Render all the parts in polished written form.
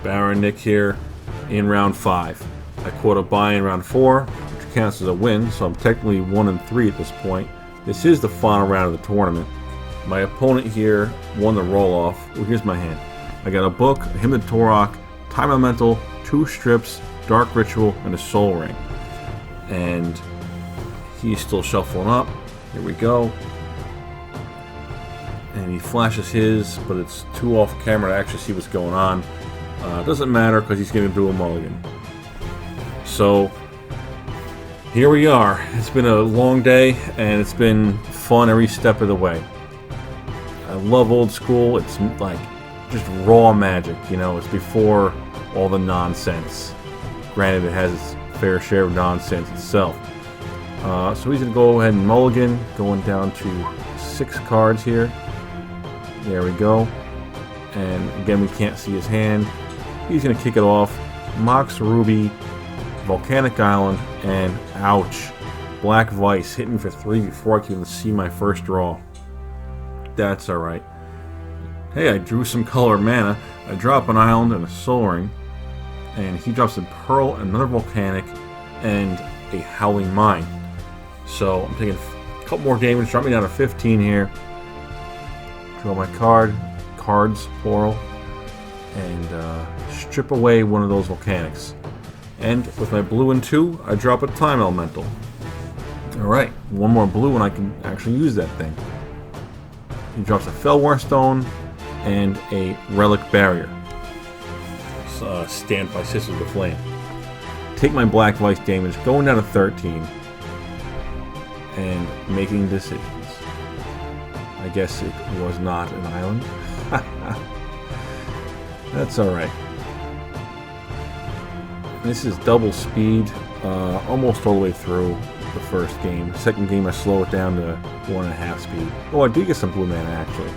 Baron Nick here in round 5. I caught a buy in round 4, which counts as a win, so I'm technically 1-3 at this point. This is the final round of the tournament. My opponent here won the roll-off. Well, here's my hand. I got a book, a Hymn to Torok, Time Elemental, 2 strips, Dark Ritual, and a Soul Ring. And he's still shuffling up. Here we go. And he flashes his, but it's too off camera to actually see what's going on. Doesn't matter because he's going to do a mulligan. So here we are. It's been a long day and it's been fun every step of the way. I love Old School. It's like just raw magic, you know. It's before all the nonsense. Granted, it has its fair share of nonsense itself. So he's going to go ahead and mulligan, going down to 6 cards here. There we go. And again, we can't see his hand. He's going to kick it off. Mox Ruby, Volcanic Island, and ouch, Black Vice hitting for 3 before I can even see my first draw. That's alright. Hey, I drew some color mana. I drop an island and a Soul Ring. And he drops a Pearl, another Volcanic, and a Howling Mine. So I'm taking a couple more damage, drop me down to 15 here. Draw my cards, plural, and strip away one of those Volcanics. And with my blue and 2, I drop a Time Elemental. Alright, one more blue and I can actually use that thing. He drops a Fellwar Stone and a Relic Barrier. Stand by Sisters of the Flame. Take my Black Vice damage, going down to 13, and making decisions. I guess it was not an island. That's alright. This is double speed, almost all the way through the first game. Second game I slow it down to 1.5 speed. Oh, I do get some blue mana actually.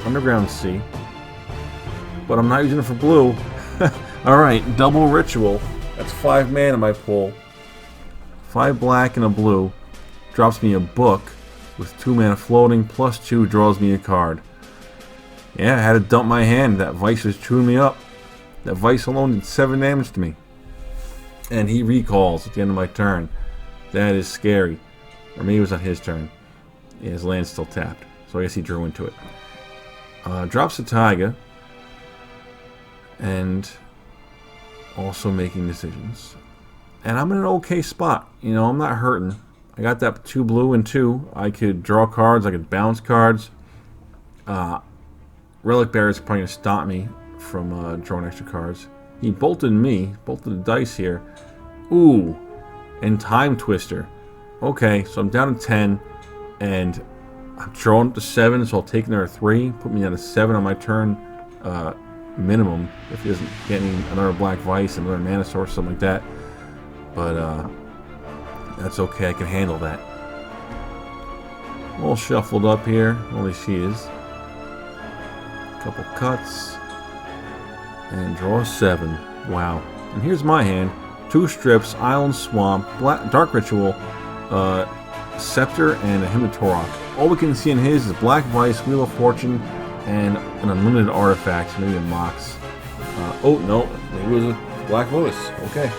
Underground Sea. But I'm not using it for blue. Alright, double ritual. That's 5 mana in my pool. 5 black and a blue. Drops me a book with 2 mana floating, plus 2 draws me a card. Yeah, I had to dump my hand. That Vice was chewing me up. That Vice alone did 7 damage to me. And he recalls at the end of my turn. That is scary. Or maybe it was on his turn. Yeah, his land's still tapped. So I guess he drew into it. Drops a Taiga. And also making decisions. And I'm in an okay spot. You know, I'm not hurting. I got that 2 blue and 2. I could draw cards. I could bounce cards. Relic Bear is probably going to stop me from drawing extra cards. He bolted me. Bolted the dice here. Ooh. And Time Twister. Okay, so I'm down to 10. And I'm drawing up to 7, so I'll take another 3. Put me down to 7 on my turn. Minimum. If he doesn't get any another Black Vice, another mana source, something like that. But, that's okay, I can handle that. All shuffled up here, all he sees. Couple cuts. And draw a 7. Wow. And here's my hand. 2 strips, Island Swamp, Dark Ritual, Scepter, and a Hymn to Torok. All we can see in his is Black Vice, Wheel of Fortune, and an unlimited artifact, maybe a Mox. Oh, no, maybe it was a Black Lotus. Okay.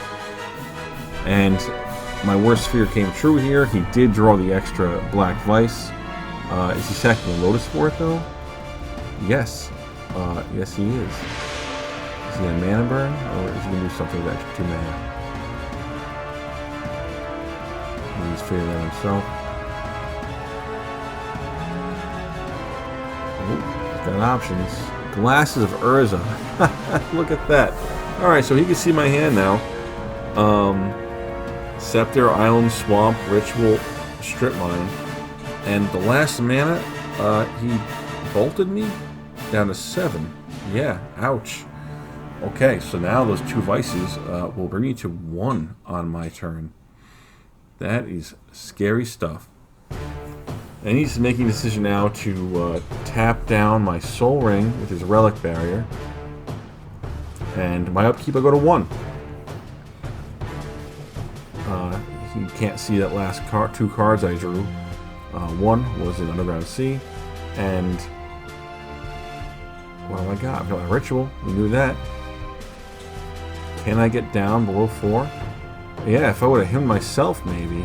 And my worst fear came true here. He did draw the extra Black Vice. Is he sacking the Lotus for it, though? Yes. Yes, he is. Is he going to mana burn? Or is he going to do something with extra 2 mana? He's figuring that himself. Oh, he's got options. Glasses of Urza. Look at that. Alright, so he can see my hand now. Scepter, Island, Swamp, Ritual, Strip Mine. And the last mana, he bolted me down to 7. Yeah, ouch. Okay, so now those 2 Vices will bring me to 1 on my turn. That is scary stuff. And he's making a decision now to tap down my Soul Ring with his Relic Barrier. And my upkeep, I go to 1. You can't see that last 2 cards I drew. One was in Underground Sea, and what do I got? I've got my Ritual. We knew that. Can I get down below 4? Yeah, if I would have himmed myself, maybe.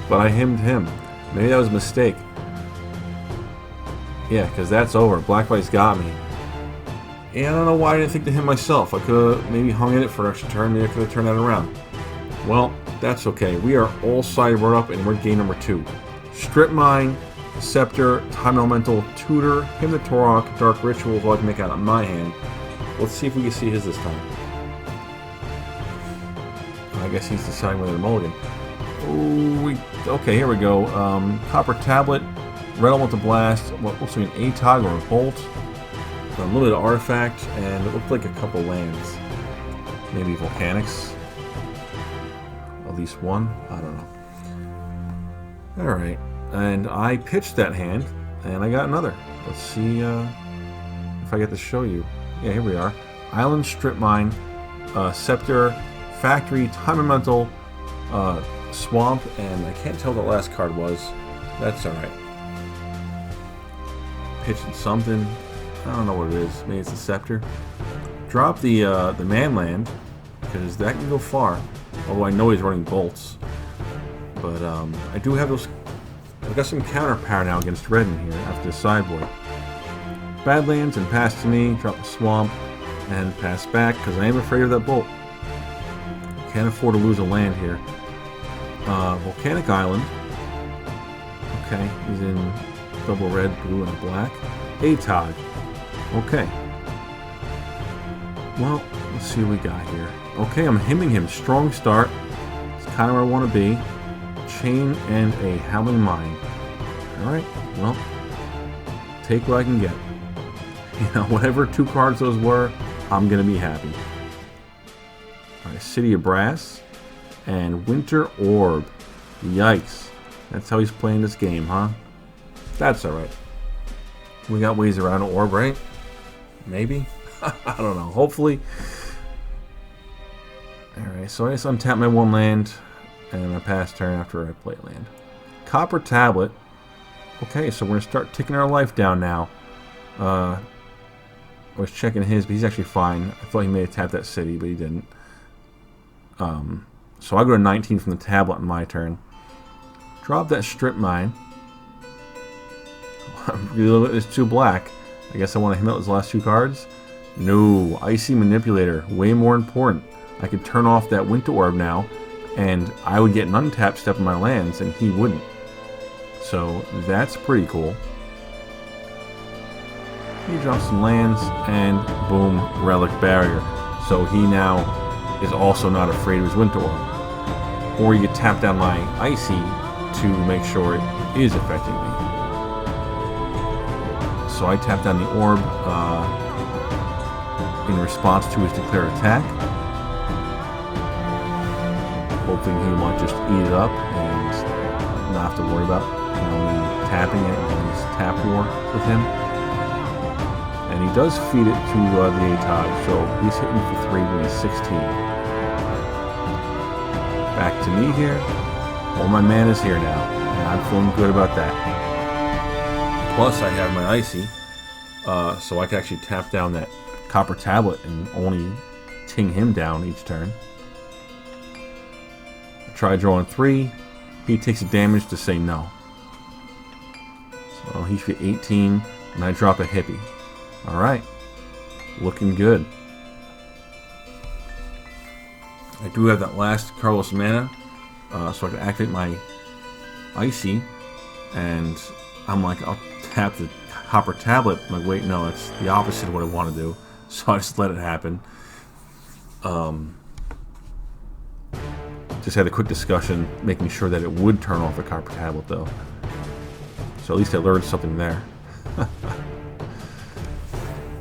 But I himmed him. Maybe that was a mistake. Yeah, because that's over. Black-white's got me. And I don't know why I didn't think to him myself. I could have maybe hung in it for an extra turn. Maybe I could have turned that around. Well, that's okay. We are all sideboard up, and we're game number 2. Strip Mine, Scepter, Time Elemental, Tutor, Hymn the Torok, Dark Ritual is all I can make out on my hand. Let's see if we can see his this time. I guess he's deciding whether to mulligan. Ooh, okay, here we go. Copper Tablet, Red Elemental Blast, what looks like an ATOG or a Bolt. A little bit of Artifact, and it looked like a couple lands. Maybe Volcanics. At least one? I don't know. Alright, and I pitched that hand, and I got another. Let's see if I get to show you. Yeah, here we are. Island, Strip Mine, Scepter, Factory, Time Elemental, Swamp, and I can't tell what the last card was. That's alright. Pitching something. I don't know what it is. Maybe it's a Scepter. Drop the man land, because that can go far. Although I know he's running bolts. But I do have those. I've got some counter power now against red in here after the sideboard. Badlands and pass to me. Drop the swamp and pass back because I am afraid of that bolt. Can't afford to lose a land here. Volcanic Island. Okay, he's in double red, blue, and a black. ATOG. Okay. Well, let's see what we got here. Okay, I'm hemming him. Strong start. It's kind of where I want to be. Chain and a Howling Mine. Alright, well, take what I can get. You know, whatever 2 cards those were, I'm going to be happy. Alright, City of Brass and Winter Orb. Yikes. That's how he's playing this game, huh? That's alright. We got ways around an orb, right? Maybe? I don't know. Hopefully. Alright, so I just untap my 1 land and I pass turn after I play a land. Copper Tablet. Okay, so we're going to start ticking our life down now. I was checking his, but he's actually fine. I thought he may have tapped that city, but he didn't. So I go to 19 from the tablet on my turn. Drop that Strip Mine. It's too black. I guess I want to him out those last 2 cards. No, Icy Manipulator. Way more important. I could turn off that Winter Orb now, and I would get an untapped step in my lands, and he wouldn't. So that's pretty cool. He drops some lands, and boom, Relic Barrier. So he now is also not afraid of his Winter Orb. Or you could tap down my Icy to make sure it is affecting me. So I tap down the orb in response to his declare attack, hoping he might just eat it up and not have to worry about me tapping it and his tap war with him. And he does feed it to the ATOG, so he's hitting for 3 when he's 16. Back to me here. All my mana's here now, and I'm feeling good about that. Plus, I have my Icy, so I can actually tap down that Copper Tablet and only ting him down each turn. I try drawing 3. He takes a damage to say no. So he should be 18, and I drop a hippie. Alright. Looking good. I do have that last Carlos mana, so I can activate my Icy, and I'm like, I'll tap the Copper Tablet. I'm like, wait, no, that's the opposite of what I want to do. So I just let it happen. Just had a quick discussion, making sure that it would turn off the Copper Tablet, though. So at least I learned something there.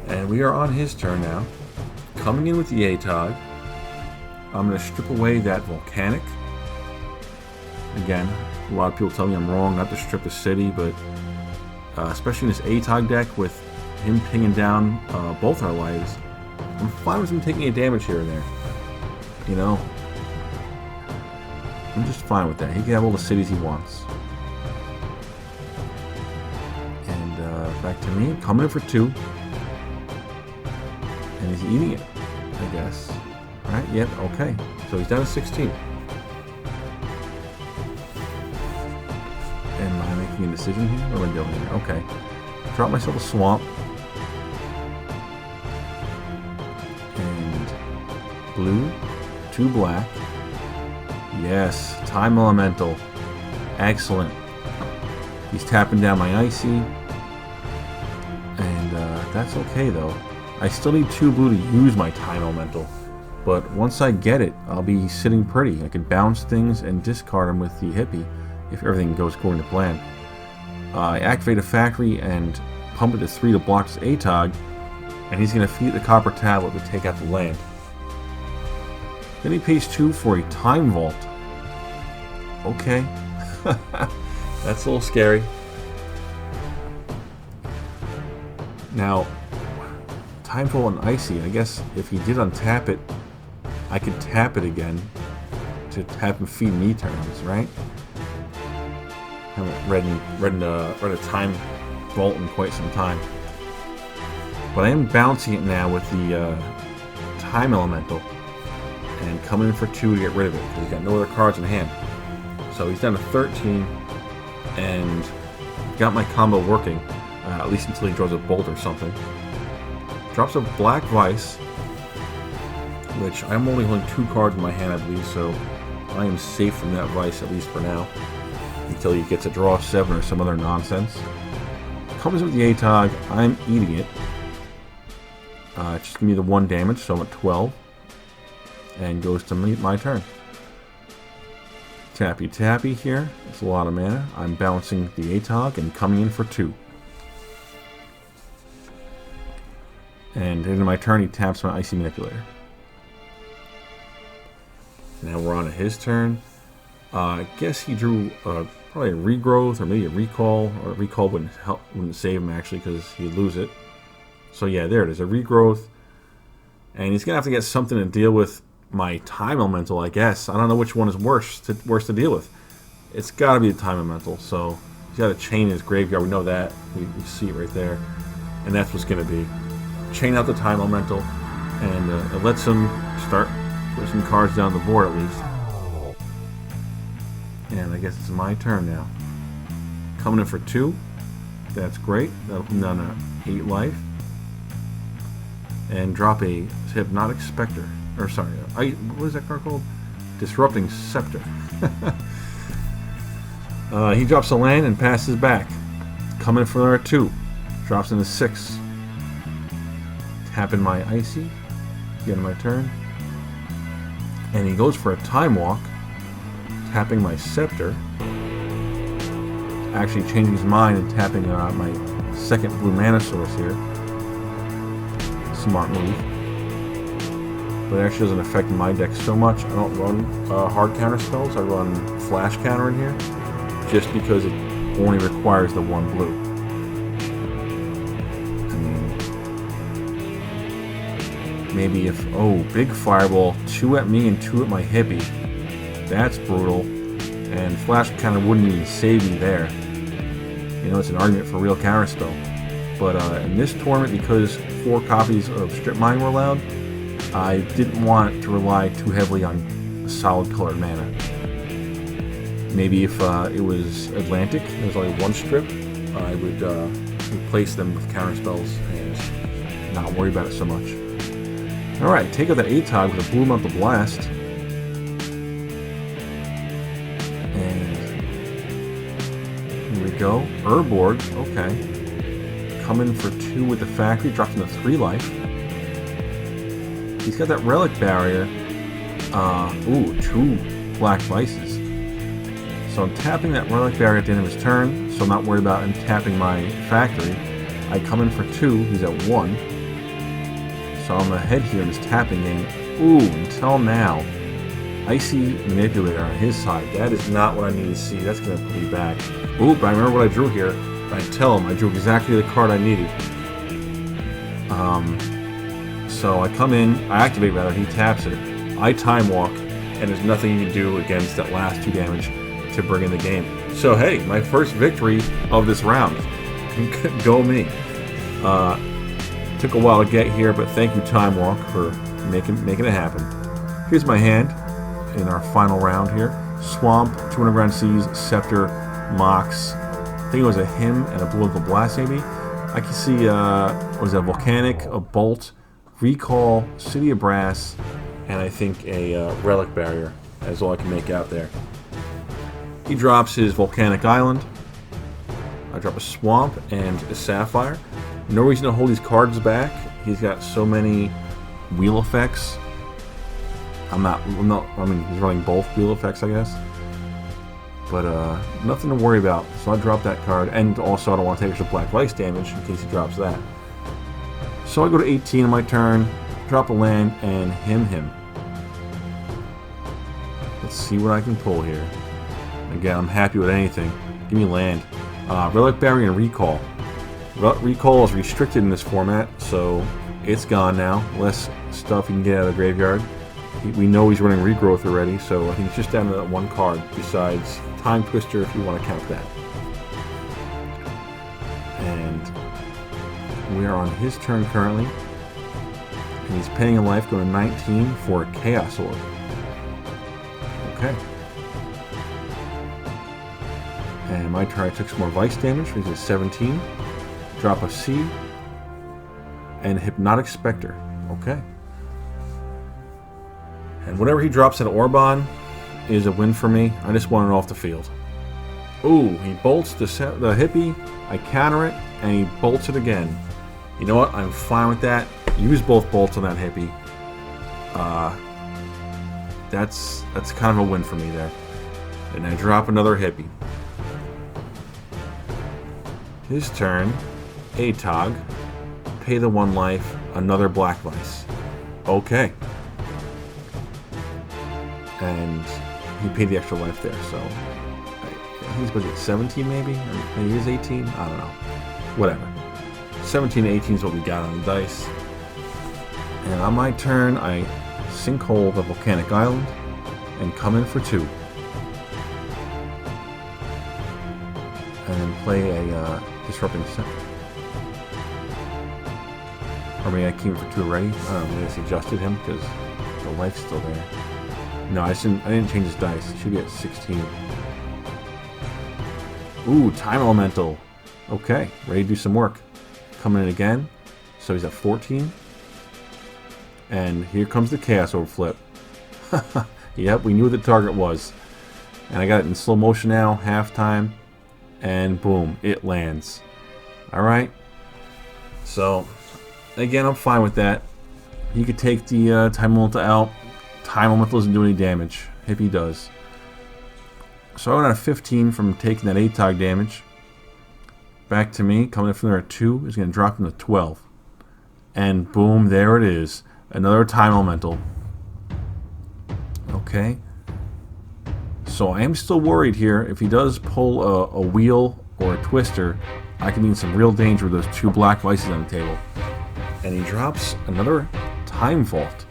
And we are on his turn now. Coming in with the ATOG. I'm going to strip away that Volcanic. Again, a lot of people tell me I'm wrong not to strip the city, but especially in this ATOG deck with him pinging down both our lives, I'm fine with him taking a damage here and there. You know, I'm just fine with that. He can have all the cities he wants. And back to me, coming in for 2. And he's eating it. I guess. Alright, yep, okay. So he's down to 16. Am I making a decision here? What am I doing here? Okay. Drop myself a swamp. And blue, 2 black. Yes, Time Elemental. Excellent. He's tapping down my Icy. And that's okay though. I still need 2 blue to use my Time Elemental. But once I get it, I'll be sitting pretty. I can bounce things and discard them with the hippie if everything goes according to plan. I activate a factory and pump it to 3 to block his ATOG, and he's going to feed the Copper Tablet to take out the land. Then he pays 2 for a Time Vault. Okay. That's a little scary. Now, Time Vault and Icy, I guess if he did untap it, I could tap it again to have him feed me turns, right? I haven't read a Time Vault in quite some time. But I am bouncing it now with the Time Elemental and coming in for 2 to get rid of it because he's got no other cards in hand. So he's down to 13 and got my combo working, at least until he draws a bolt or something. Drops a Black Vice, which I'm only holding 2 cards in my hand, I believe, so I am safe from that Vice, at least for now, until he gets a draw 7 or some other nonsense. Comes with the ATOG, I'm eating it. Just give me the 1 damage, so I'm at 12. And goes to my turn. Tappy tappy here, it's a lot of mana. I'm bouncing the ATOG and coming in for 2. And into my turn, he taps my Icy Manipulator. Now we're on to his turn. I guess he drew probably a Regrowth or maybe a Recall. Or a Recall wouldn't save him actually because he'd lose it. So yeah, there it is, a Regrowth. And he's gonna have to get something to deal with my Time Elemental, I guess. I don't know which one is worse to deal with. It's got to be the Time Elemental. So he's got a chain in his graveyard. We know that. We see it right there, and that's what's gonna be. Chain out the Time Elemental, and it lets him start putting some cards down the board at least. And I guess it's my turn now. Coming in for 2. That's great. That'll come down to 8 life. And drop a Hypnotic Spectre. Or sorry, what is that card called? Disrupting Scepter. He drops a land and passes back. Coming in for another 2. Drops into 6. Tapping my Icy. Getting my turn. And he goes for a Time Walk. Tapping my Scepter. Actually changing his mind and tapping my 2nd blue mana source here. Smart move. But it actually doesn't affect my deck so much. I don't run hard counter spells. I run flash counter in here. Just because it only requires the 1 blue. Maybe if, oh, big fireball, 2 at me and 2 at my hippie. That's brutal. And flash counter wouldn't even save me there. You know, it's an argument for real counterspell. But in this tournament, because 4 copies of Strip Mine were allowed, I didn't want to rely too heavily on solid colored mana. Maybe if it was Atlantic, there was only 1 strip, I would replace them with counterspells and not worry about it so much. Alright, take out that ATOG with a Blue Mount the Blast. And here we go. Urborg, okay. Coming for 2 with the factory, drops into 3 life. He's got that Relic Barrier. Ooh, 2 Black Vices. So I'm tapping that Relic Barrier at the end of his turn, so I'm not worried about him tapping my factory. I come in for 2, he's at 1. So I'm ahead here in this tapping game. Ooh, until now. Icy Manipulator on his side. That is not what I need to see. That's going to put me back. Ooh, but I remember what I drew here. I tell him I drew exactly the card I needed. So I come in, I activate rather, he taps it. I Time Walk, and there's nothing you can do against that last 2 damage to bring in the game. So hey, my first victory of this round. Go me. Took a while to get here, but thank you Time Walk for making it happen. Here's my hand in our final round here. Swamp, 2 Underground Seas, Scepter, Mox. I think it was a Hymn and a Political Blast, maybe. I can see, what was that, Volcanic, a Bolt, Recall, City of Brass, and I think a Relic Barrier. That's all I can make out there. He drops his Volcanic Island. I drop a Swamp and a Sapphire. No reason to hold these cards back. He's got so many wheel effects. I mean, he's running both wheel effects, I guess. But nothing to worry about. So I drop that card, and also I don't want to take extra black ice damage in case he drops that. So I go to 18 on my turn, drop a land, and him. Let's see what I can pull here. Again, I'm happy with anything. Give me land. Relic Barrier and Recall. Recall is restricted in this format, so it's gone now. Less stuff you can get out of the graveyard. We know he's running Regrowth already, so I think it's just down to that one card, besides Time Twister if you want to count that. And we are on his turn currently. And he's paying a life, going to 19 for a Chaos Orb. Okay. And my turn, I took some more Vice damage, which is 17. Drop a C. And Hypnotic Spectre. Okay. And whatever he drops at Orban is a win for me. I just want it off the field. Ooh, he bolts the hippie. I counter it, and he bolts it again. You know what? I'm fine with that. Use both bolts on that hippie. That's kind of a win for me there. And I drop another hippie. His turn. Atog. Pay the 1 life. Another Black Vice. Okay. And he paid the extra life there, so he's was it 17 maybe? Or maybe he was 18? I don't know. Whatever. 17 to 18 is what we got on the dice. And on my turn, I Sinkhole the Volcanic Island and come in for 2. And then play a Disrupting Scepter. Or maybe I came in for 2 already. I don't know, maybe I just adjusted him because the life's still there. No, I didn't change his dice. It should be at 16. Ooh, Time Elemental. Okay, ready to do some work. Coming in again. So he's at 14. And here comes the Chaos Orb flip. Yep, we knew what the target was. And I got it in slow motion now, halftime. And boom, it lands. Alright. So, again, I'm fine with that. He could take the Time Elemental out. Time Elemental doesn't do any damage. Hippie does. So I went out of 15 from taking that Atog damage. Back to me. Coming in from there at 2 is going to drop him to 12. And boom, there it is. Another Time Elemental. Okay. So I am still worried here. If he does pull a wheel or a twister, I can be in some real danger with those 2 Black Vices on the table. And he drops another Time Vault.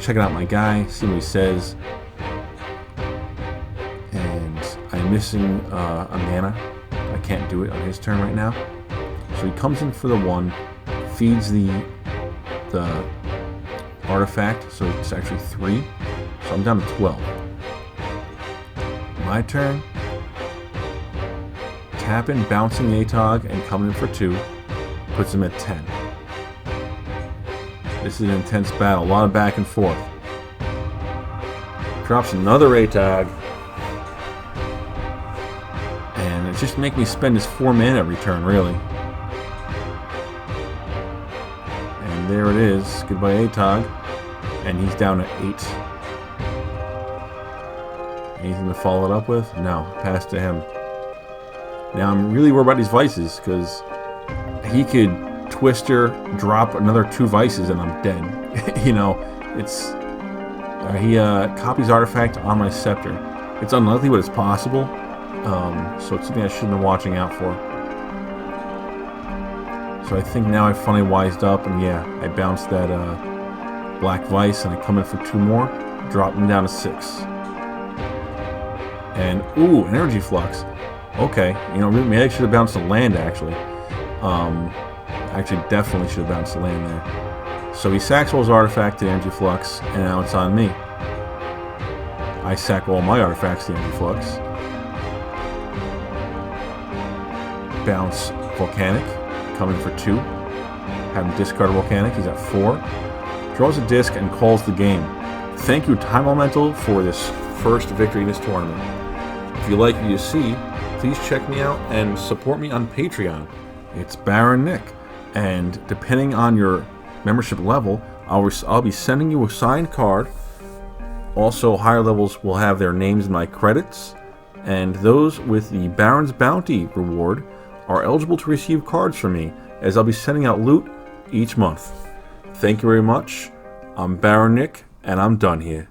Checking out my guy, see what he says. And I'm missing a mana. I can't do it on his turn right now. So he comes in for the 1, feeds the artifact, so it's actually 3. So I'm down to 12. My turn. Tapping, bouncing Atog, and coming in for 2. Puts him at 10. This is an intense battle, a lot of back and forth. Drops another Atog. And it just makes me spend his 4 mana every turn, really. And there it is. Goodbye, Atog. And he's down to 8. Anything to follow it up with? No. Pass to him. Now I'm really worried about these Vices, because he could Twister, drop another 2 Vices, and I'm dead. You know, it's... he copies Artifact on my Scepter. It's unlikely, but it's possible. So it's something I should have been watching out for. So I think now I've finally wised up, and yeah, I bounced that Black Vice, and I come in for 2 more, drop them down to 6. And, ooh, Energy Flux. Okay, you know, maybe I should have bounced a land, actually. Actually, definitely should have bounced a land there. So he sacks all his artifacts to Energy Flux, and now it's on me. I sack all my artifacts to Energy Flux. Bounce Volcanic, coming for 2. Have him discard a Volcanic, he's at 4. Draws a disc and calls the game. Thank you, Time Elemental, for this first victory in this tournament. If you like what you see, please check me out and support me on Patreon. It's Baron Nick, and depending on your membership level, I'll be sending you a signed card. Also, higher levels will have their names in my credits, and those with the Baron's Bounty reward are eligible to receive cards from me, as I'll be sending out loot each month. Thank you very much. I'm Baron Nick, and I'm done here.